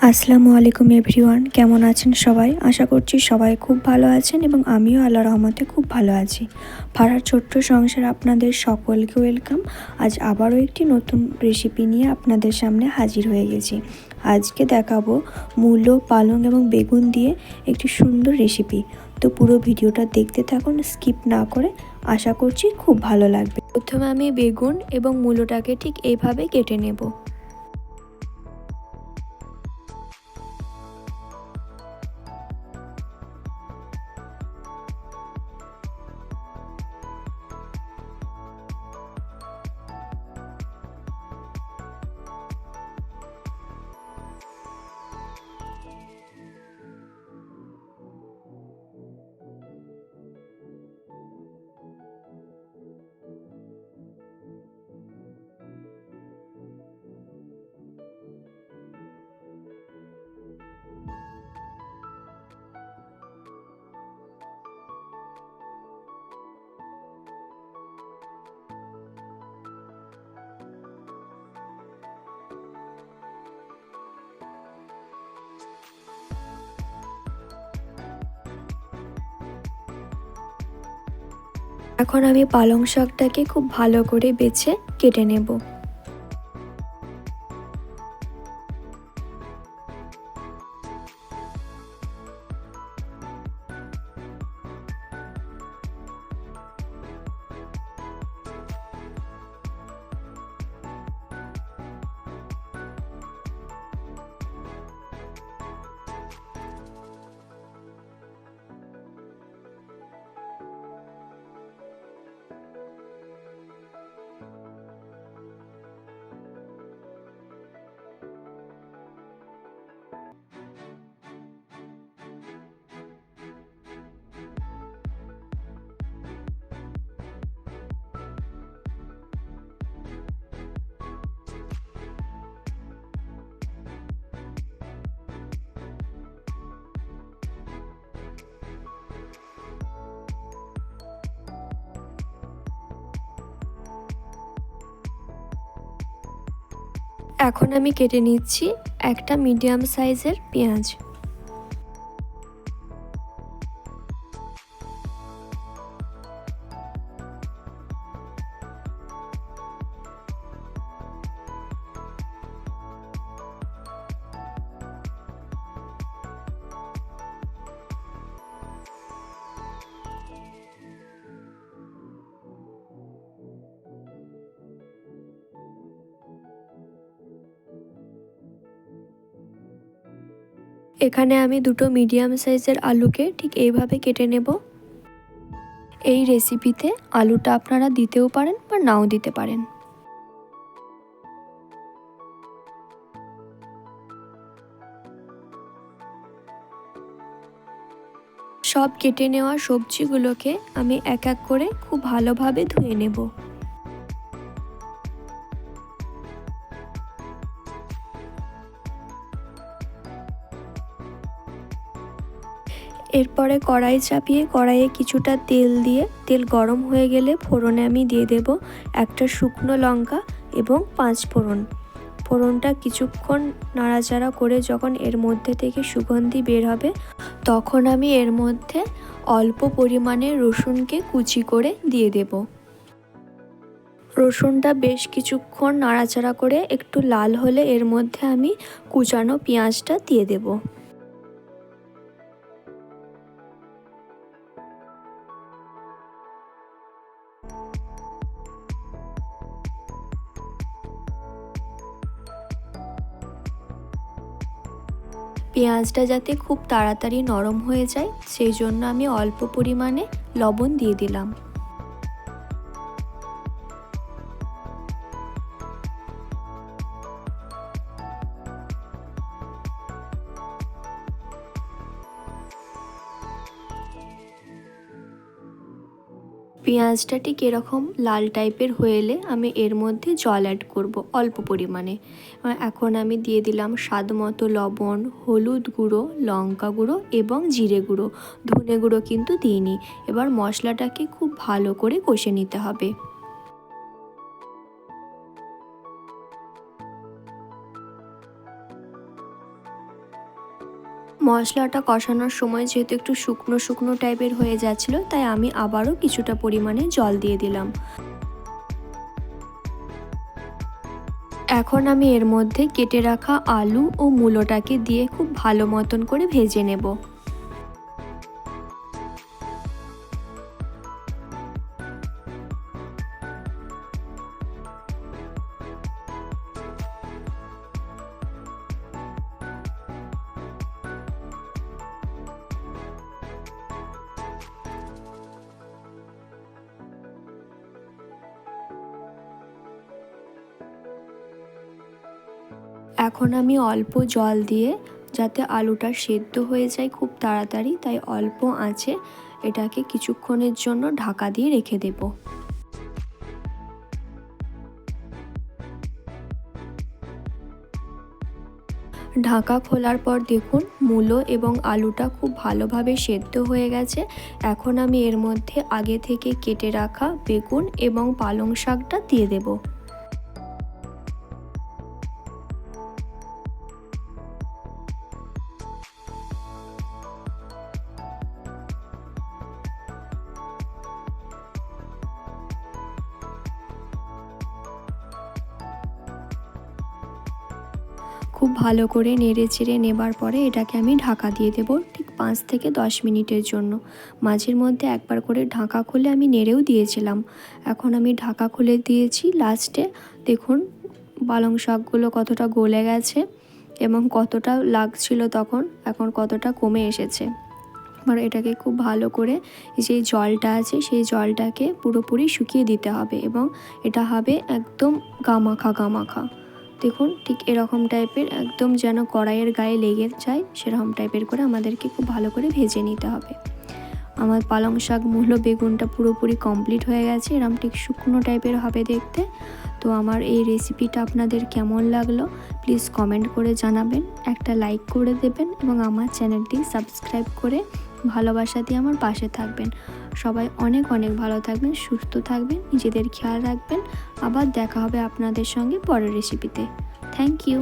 আসসালামু আলাইকুম এভরিওয়ান, কেমন আছেন সবাই? আশা করছি সবাই খুব ভালো আছেন এবং আমিও আল্লাহর রহমতে খুব ভালো আছি। ফারার ছোট্ট সংসার আপনাদের সকলকে ওয়েলকাম। আজ আবারও একটি নতুন রেসিপি নিয়ে আপনাদের সামনে হাজির হয়ে গেছি। আজকে দেখাবো মূলো, পালং এবং বেগুন দিয়ে একটি সুন্দর রেসিপি। তো পুরো ভিডিওটা দেখতে থাকুন, স্কিপ না করে। আশা করছি খুব ভালো লাগবে। প্রথমে আমি বেগুন এবং মূলোটাকে ঠিক এইভাবে কেটে নেব। এখন আমি পালং শাকটাকে খুব ভালো করে বেছে কেটে নেব। এখন আমি কেটে নিচ্ছি একটা মিডিয়াম সাইজের পেঁয়াজ। এখানে আমি দুটো মিডিয়াম সাইজের আলুকে ঠিক এইভাবে কেটে নেব। এই রেসিপিতে আলুটা আপনারা দিতেও পারেন বা নাও দিতে পারেন। সব কেটে নেওয়া সবজিগুলোকে আমি এক এক করে খুব ভালোভাবে ধুয়ে নেব। এরপরে কড়াই চাপিয়ে কড়াইয়ে কিছুটা তেল দিয়ে তেল গরম হয়ে গেলে ফোড়নে আমি দিয়ে দেব একটা শুকনো লঙ্কা এবং 5 ফোড়ন। ফোড়নটা কিছুক্ষণ নাড়াচাড়া করে যখন এর মধ্যে থেকে সুগন্ধি বের হবে তখন আমি এর মধ্যে অল্প পরিমাণে রসুনকে কুচি করে দিয়ে দেব। রসুনটা বেশ কিছুক্ষণ নাড়াচাড়া করে একটু লাল হলে এর মধ্যে আমি কুচানো পেঁয়াজটা দিয়ে দেব। পেঁয়াজটা যাতে খুব তাড়াতাড়ি নরম হয়ে যায় সেই জন্য আমি অল্প পরিমাণে লবণ দিয়ে দিলাম। পেঁয়াজটা ঠিক এরকম লাল টাইপের হয়ে এলে আমি এর মধ্যে জল অ্যাড করব অল্প পরিমাণে। এখন আমি দিয়ে দিলাম স্বাদ মতো লবণ, হলুদ গুঁড়ো, লঙ্কা গুঁড়ো এবং জিরে গুঁড়ো। ধনে গুঁড়ো কিন্তু দিইনি। এবার মশলাটাকে খুব ভালো করে কষে নিতে হবে। মশলাটা কষানোর সময় যেহেতু একটু শুকনো শুকনো টাইপের হয়ে যাচ্ছিল, তাই আমি আবারও কিছুটা পরিমাণে জল দিয়ে দিলাম। এখন আমি এর মধ্যে কেটে রাখা আলু ও মূলোটাকে দিয়ে খুব ভালো মতন করে ভেজে নেব। এখন আমি অল্প জল দিয়ে, যাতে আলুটা সেদ্ধ হয়ে যায় খুব তাড়াতাড়ি, তাই অল্প আঁচে এটাকে কিছুক্ষণের জন্য ঢাকা দিয়ে রেখে দেব। ঢাকা খোলার পর দেখুন মূলো এবং আলুটা খুব ভালোভাবে সেদ্ধ হয়ে গেছে। এখন আমি এর মধ্যে আগে থেকে কেটে রাখা বেগুন এবং পালং শাকটা দিয়ে দেব। খুব ভালো করে নেড়ে চেড়ে নেবার পরে এটাকে আমি ঢাকা দিয়ে দেবো ঠিক 5 থেকে 10 মিনিটের জন্য। মাঝের মধ্যে একবার করে ঢাকা খুলে আমি নেড়েও দিয়েছিলাম। এখন আমি ঢাকা খুলে দিয়েছি। লাস্টে দেখুন পালং শাকগুলো কতটা গলে গেছে এবং কতটা লাগছিল তখন, এখন কতটা কমে এসেছে। এবার এটাকে খুব ভালো করে যে জলটা আছে সেই জলটাকে পুরোপুরি শুকিয়ে দিতে হবে এবং এটা হবে একদম গামাখা গামাখা। দেখুন ঠিক এরকম টাইপের, একদম যেন কড়াইয়ের গায়ে লেগে যায় সেরকম টাইপের করে আমাদেরকে খুব ভালো করে ভেজে নিতে হবে। আমার পালং শাক মূলো বেগুনটা পুরোপুরি কমপ্লিট হয়ে গেছে, এরকম ঠিক শুকনো টাইপের হবে দেখতে। তো আমার এই রেসিপিটা আপনাদের কেমন লাগলো প্লিজ কমেন্ট করে জানাবেন, একটা লাইক করে দেবেন এবং আমার চ্যানেলটি সাবস্ক্রাইব করে ভালোবাসা দিয়ে আমার পাশে থাকবেন। সবাই অনেক অনেক ভালো থাকবেন, সুস্থ থাকবেন, নিজেদের খেয়াল রাখবেন। আবার দেখা হবে আপনাদের সঙ্গে পরের রেসিপিতে। Thank you.